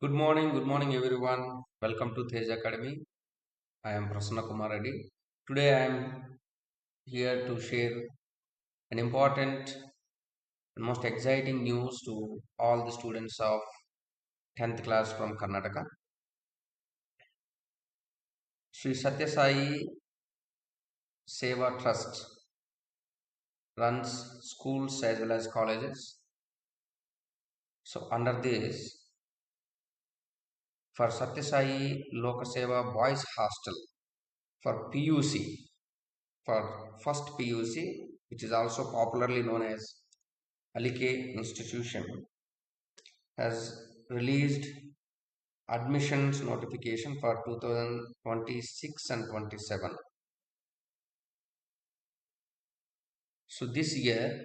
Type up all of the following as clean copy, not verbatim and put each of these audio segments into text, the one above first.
Good morning everyone. Welcome to Tej Academy. I am Prasanna Kumar Reddy. Today I am here to share an important and most exciting news to all the students of 10th class from Karnataka. Sri Sathya Sai Seva Trust runs schools as well as colleges. So under this, for Sathya Sai Loka Seva Boys Hostel for PUC, for first PUC, which is also popularly known as Alike institution, has released admissions notification for 2026 and 27. So this year,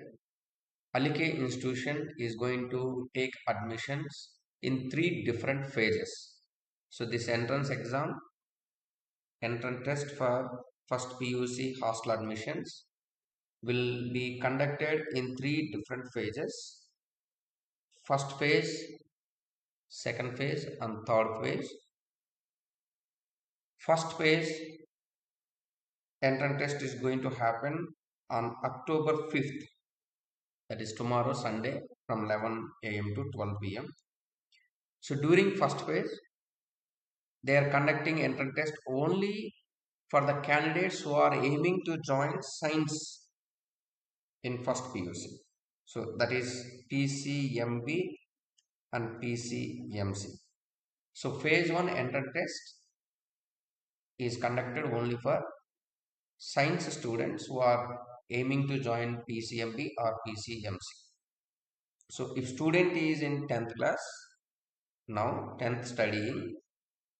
Alike institution is going to take admissions in three different phases. So this entrance exam, entrance test for first PUC hostel admissions will be conducted in three different phases. First phase, second phase and third phase. First phase entrance test is going to happen on October 5th, that is tomorrow Sunday from 11 a.m. to 12 p.m. So during first phase, they are conducting entrance test only for the candidates who are aiming to join science in first PUC. So that is PCMB and PCMC. So phase 1 entrance test is conducted only for science students who are aiming to join PCMB or PCMC. So if student is in 10th class, now 10th studying,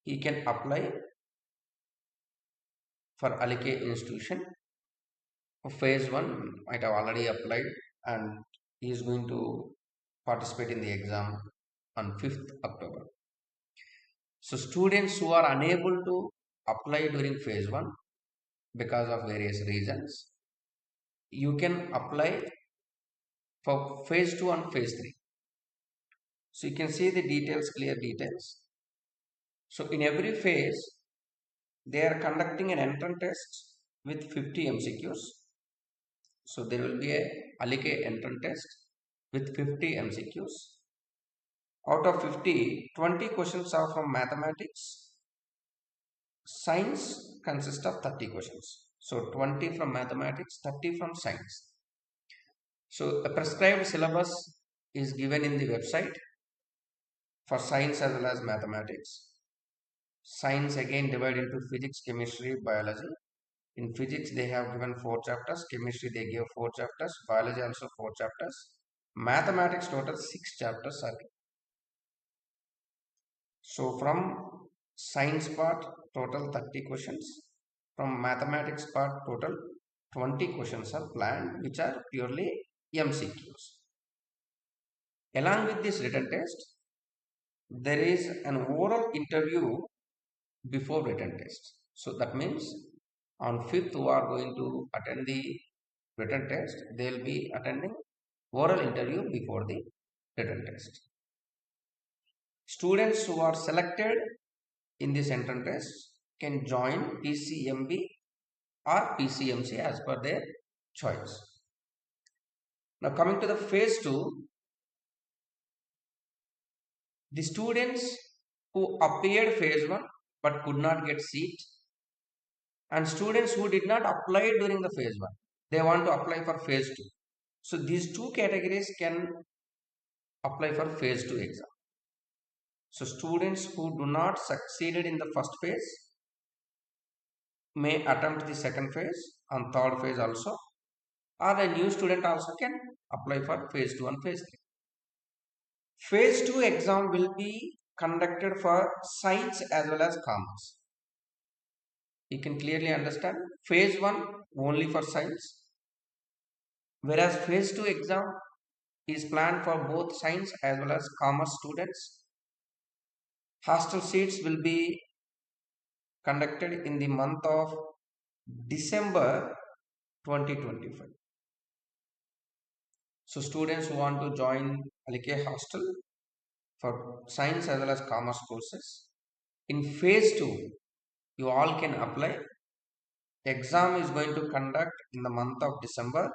he can apply for Alike institution. For phase 1 might have already applied and he is going to participate in the exam on 5th October. So students who are unable to apply during phase 1 because of various reasons, you can apply for phase 2 and phase 3. So you can see the details, clear details. So in every phase, they are conducting an entrance test with 50 MCQs. So there will be a Alike entrance test with 50 MCQs. Out of 50, 20 questions are from mathematics. Science consists of 30 questions. So 20 from mathematics, 30 from science. So a prescribed syllabus is given in the website for science as well as mathematics. Science again divided into physics, chemistry, biology. In physics, they have given 4 chapters. Chemistry, they give 4 chapters. Biology also 4 chapters. Mathematics total 6 chapters are given. So from science part, total 30 questions. From mathematics part, total 20 questions are planned, which are purely MCQs. Along with this written test, there is an oral interview before written test. So that means on 5th who are going to attend the written test, they will be attending oral interview before the written test. Students who are selected in this entrance test can join PCMB or PCMC as per their choice. Now coming to the phase 2, the students who appeared phase 1 but could not get seat, and students who did not apply during the phase 1, they want to apply for phase 2. So these two categories can apply for phase 2 exam. So students who do not succeeded in the first phase may attempt the second phase and third phase also, or a new student also can apply for phase 2 and phase 3. Phase 2 exam will be conducted for science as well as commerce. You can clearly understand phase 1 only for science, whereas phase 2 exam is planned for both science as well as commerce students. Hostel seats will be conducted in the month of December 2025. So students who want to join Alike hostel for science as well as commerce courses. In phase 2, you all can apply. Exam is going to conduct in the month of December.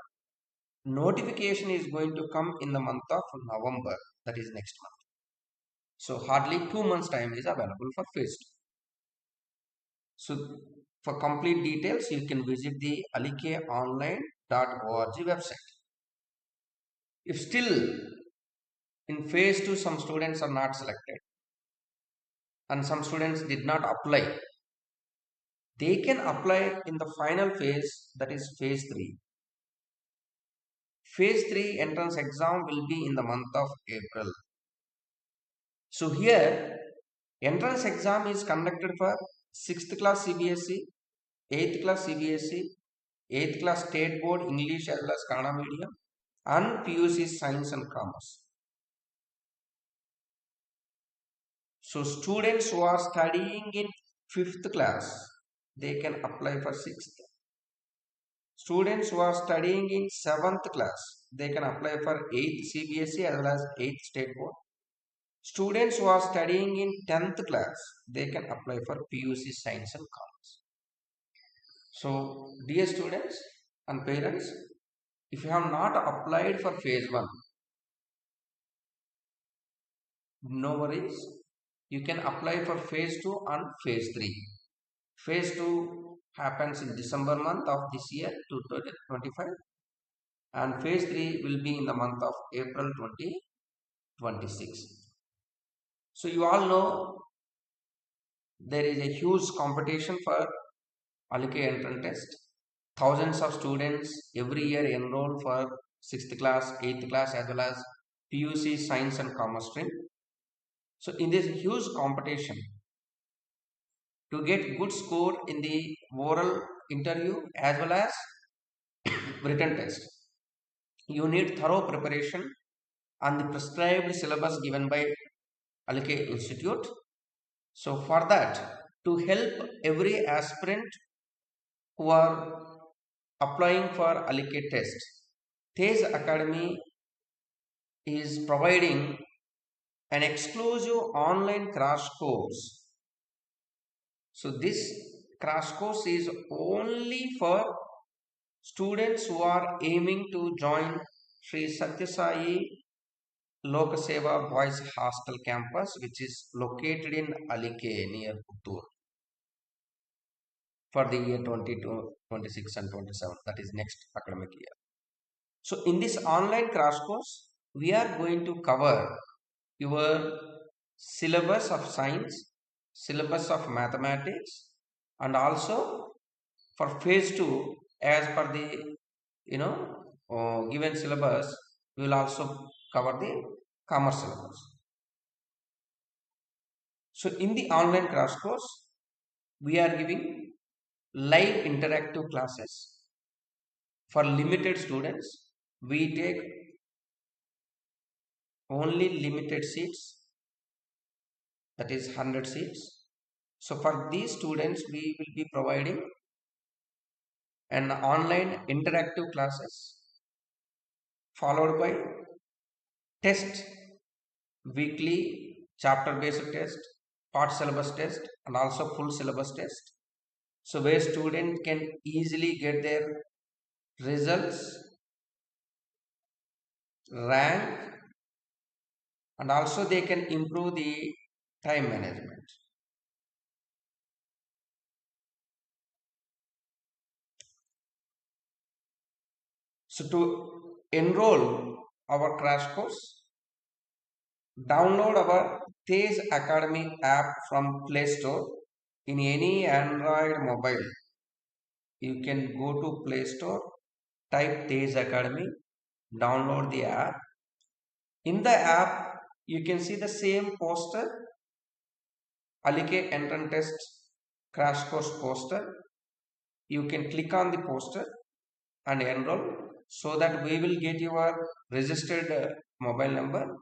Notification is going to come in the month of November, that is next month. So hardly 2 months time is available for phase 2. So for complete details, you can visit the alikeonline.org website. If still in phase 2 some students are not selected and some students did not apply, they can apply in the final phase, that is phase 3. Phase 3 entrance exam will be in the month of April. So here entrance exam is conducted for 6th class CBSE, 8th class CBSE, 8th class state board English as well as Kannada medium, and PUC science and commerce. So students who are studying in 5th class, they can apply for 6th. Students who are studying in 7th class, they can apply for 8th CBSE as well as 8th state board. Students who are studying in 10th class, they can apply for PUC science and commerce. So dear students and parents, if you have not applied for phase 1, no worries. You can apply for phase 2 and phase 3. Phase 2 happens in December month of this year 2025 and phase 3 will be in the month of April 2026. So you all know there is a huge competition for Alike entrance test. Thousands of students every year enroll for 6th class, 8th class as well as PUC science and commerce stream. So in this huge competition, to get good score in the oral interview as well as written test, you need thorough preparation on the prescribed syllabus given by Alike Institute. So for that, to help every aspirant who are applying for Alike test, Tej Academy is providing an exclusive online crash course. So this crash course is only for students who are aiming to join Sri Sathya Sai Loka Seva Boys Hostel campus, which is located in Alike near Puttur, for the year 22, 26 and 27, that is next academic year. So in this online crash course, we are going to cover your syllabus of science, syllabus of mathematics, and also for phase 2 as per the given syllabus, we will also cover the commerce syllabus. So in the online crash course, we are giving live interactive classes for limited students. We take only limited seats, that is 100 seats. So for these students, we will be providing an online interactive classes followed by test, weekly chapter based test, part syllabus test, and also full syllabus test. So where student can easily get their results, rank, and also they can improve the time management. So to enroll our crash course, download our Tej Academy app from Play Store in any Android mobile. You can go to Play Store, type Tej Academy, download the app. In the app, you can see the same poster, Alike entrance test crash course poster. You can click on the poster and enroll so that we will get your registered mobile number.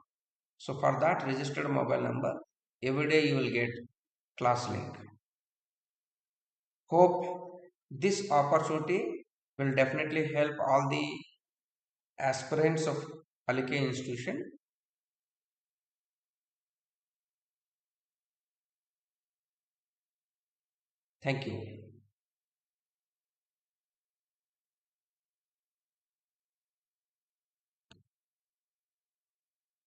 So for that registered mobile number, every day you will get class link. Hope this opportunity will definitely help all the aspirants of Alike institution. Thank you.